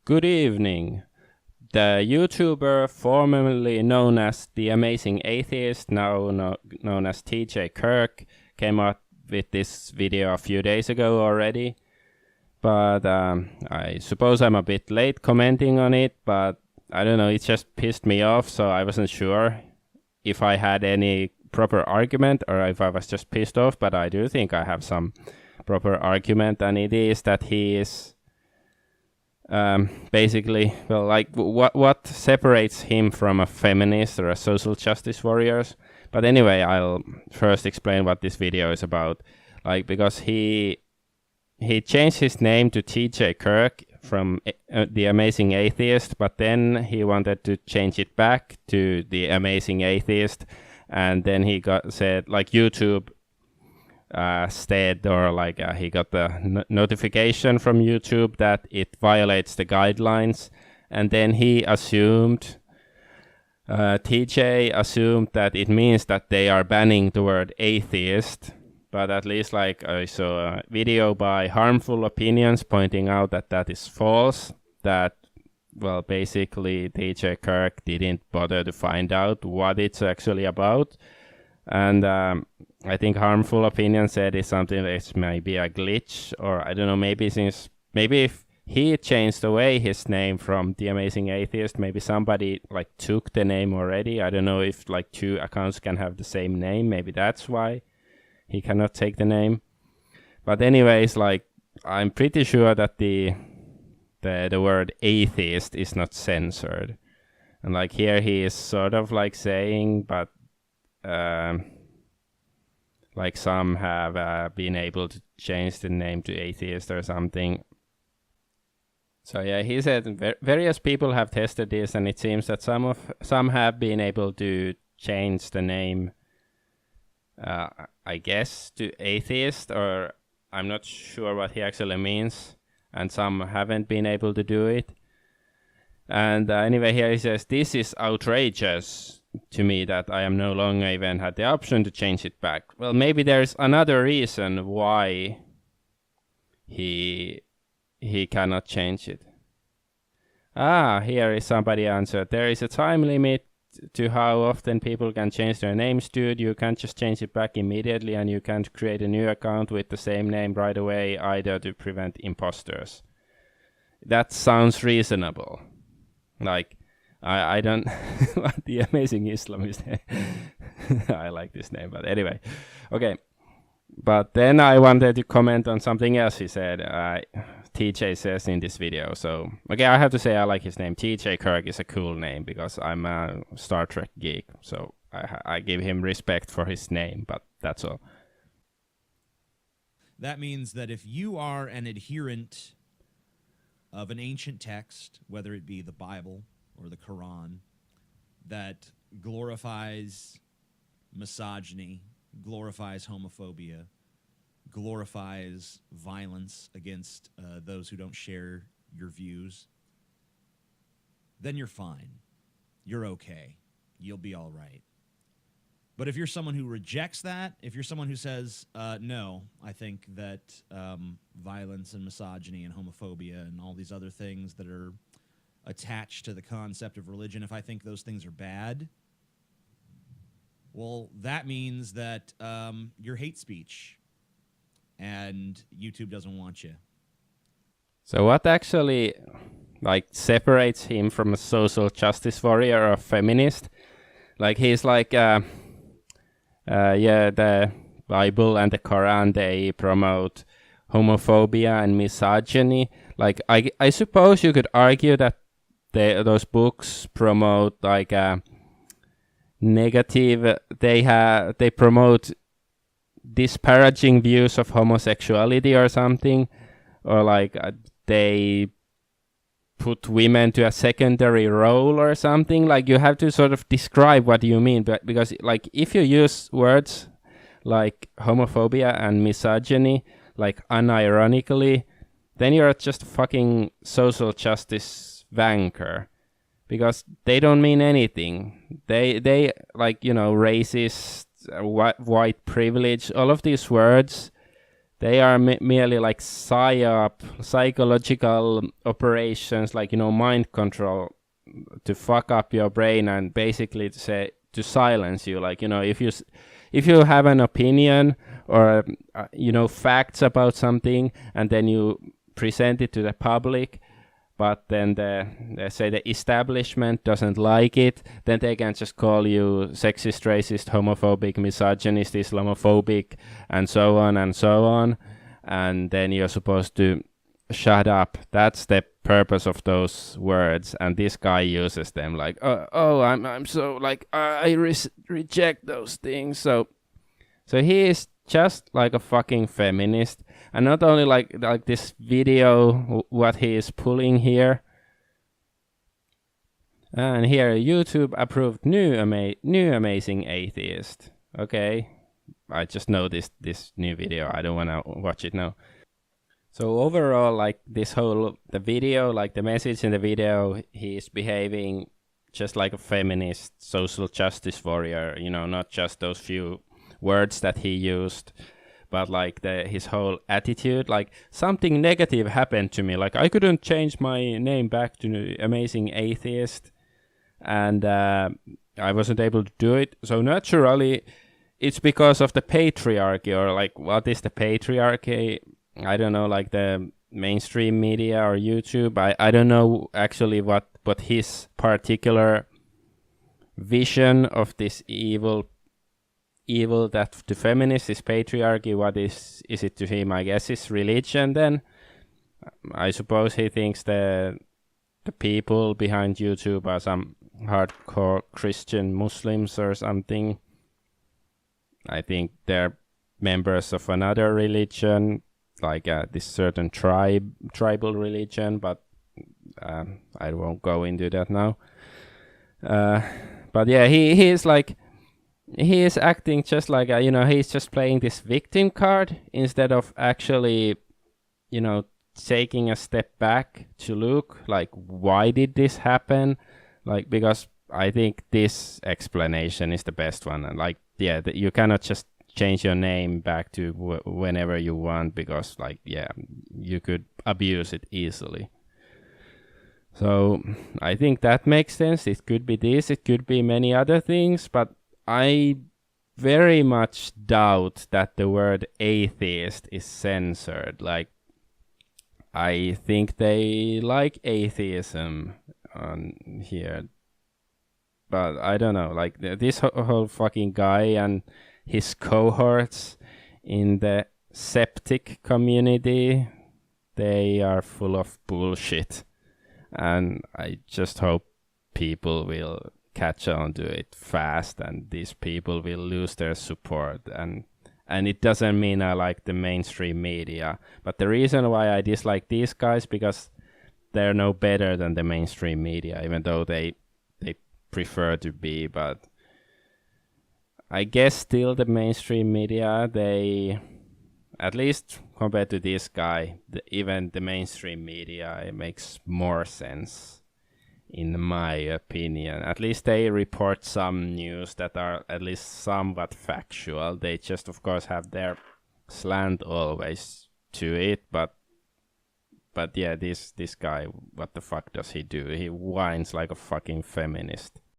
Good evening. The YouTuber formerly known as the Amazing Atheist, now known as Kirk, came out with this video a few days ago already. But I suppose I'm a bit late commenting on it, but I don't know, it just pissed me off, so I wasn't sure if I had any proper argument or if I was just pissed off, but I do think I have some proper argument, and it is that he is basically, well, like what separates him from a feminist or a social justice warrior. But anyway, I'll first explain what this video is about. Like, because he changed his name to TJ Kirk from the Amazing Atheist, but then he wanted to change it back to the Amazing Atheist, and then he said like YouTube he got the notification from YouTube that it violates the guidelines, and then he assumed, TJ assumed that it means that they are banning the word atheist. But at least, like, I saw a video by Harmful Opinions pointing out that that is false, that, well, basically TJ Kirk didn't bother to find out what it's actually about. And I think Harmful Opinion said it's something that may be a glitch, or I don't know, maybe if he changed away his name from the Amazing Atheist, maybe somebody like took the name already. I don't know if like two accounts can have the same name. Maybe that's why he cannot take the name. But anyways, like, I'm pretty sure that the word atheist is not censored. And like here he is sort of like saying, but like some have been able to change the name to atheist or something. So yeah, he said various people have tested this, and it seems that some have been able to change the name, I guess, to atheist, or I'm not sure what he actually means, and some haven't been able to do it. And anyway, here he says, "This is outrageous to me that I am no longer even had the option to change it back." Well, maybe there's another reason why he cannot change it. Here is somebody answered. There is a time limit to how often people can change their names, dude. You can't just change it back immediately, and you can't create a new account with the same name right away either, to prevent imposters. That sounds reasonable. Like, I don't what the Amazing Islamist. I like this name, but anyway. Okay. But then I wanted to comment on something else he said. TJ says in this video. So, okay, I have to say I like his name. TJ Kirk is a cool name because I'm a Star Trek geek. So I give him respect for his name, but that's all. That means that if you are an adherent of an ancient text, whether it be the Bible or the Quran, that glorifies misogyny, glorifies homophobia, glorifies violence against those who don't share your views, then you're fine. You're okay. You'll be all right. But if you're someone who rejects that, if you're someone who says, no, I think that violence and misogyny and homophobia and all these other things that are attached to the concept of religion, if I think those things are bad, well, that means that you're hate speech, and YouTube doesn't want you. So what actually like separates him from a social justice warrior or a feminist? Like, he's like, the Bible and the Quran, they promote homophobia and misogyny. Like, I suppose you could argue that those books promote like negative. They promote disparaging views of homosexuality or something, or like they put women to a secondary role or something. Like, you have to sort of describe what you mean, but because like if you use words like homophobia and misogyny like unironically, then you're just a fucking social justice wanker, because they don't mean anything. They like, you know, racist, white privilege, all of these words, they are merely like psychological operations, like, you know, mind control to fuck up your brain and basically to silence you. Like, you know, if you have an opinion or you know, facts about something, and then you present it to the public, but then let's say the establishment doesn't like it, then they can just call you sexist, racist, homophobic, misogynist, Islamophobic, and so on and so on. And then you're supposed to shut up. That's the purpose of those words. And this guy uses them like, I'm so like, I reject those things. So he is just like a fucking feminist. And not only like this video, what he is pulling here. And here, YouTube approved new Amazing Atheist. Okay, I just noticed this new video. I don't want to watch it now. So overall, like the video, like the message in the video, he is behaving just like a feminist, social justice warrior. You know, not just those few words that he used, but like his whole attitude. Like, something negative happened to me. Like, I couldn't change my name back to Amazing Atheist, and I wasn't able to do it. So naturally, it's because of the patriarchy, or like, what is the patriarchy? I don't know, like the mainstream media or YouTube. I don't know actually what his particular vision of this evil that to feminists is patriarchy. What is it to him? I guess it's religion then. I suppose he thinks the people behind YouTube are some hardcore Christian Muslims or something. I think they're members of another religion, like this certain tribal religion, but I won't go into that now. But yeah, he is like, he is acting just like you know, he's just playing this victim card instead of actually, you know, taking a step back to look like, why did this happen? Like, because I think this explanation is the best one. And like, yeah, you cannot just change your name back to whenever you want, because like, yeah, you could abuse it easily. So I think that makes sense. It could be this, it could be many other things, but I very much doubt that the word atheist is censored. Like, I think they like atheism on here, but I don't know. Like, this whole fucking guy and his cohorts in the septic community, they are full of bullshit, and I just hope people will catch on to it fast, and these people will lose their support. And it doesn't mean I like the mainstream media, but the reason why I dislike these guys, because they're no better than the mainstream media, even though they prefer to be. But I guess still the mainstream media, they, at least compared to this guy, even the mainstream media, it makes more sense in my opinion. At least they report some news that are at least somewhat factual. They just, of course, have their slant always to it, but yeah, this guy, what the fuck does he do? He whines like a fucking feminist.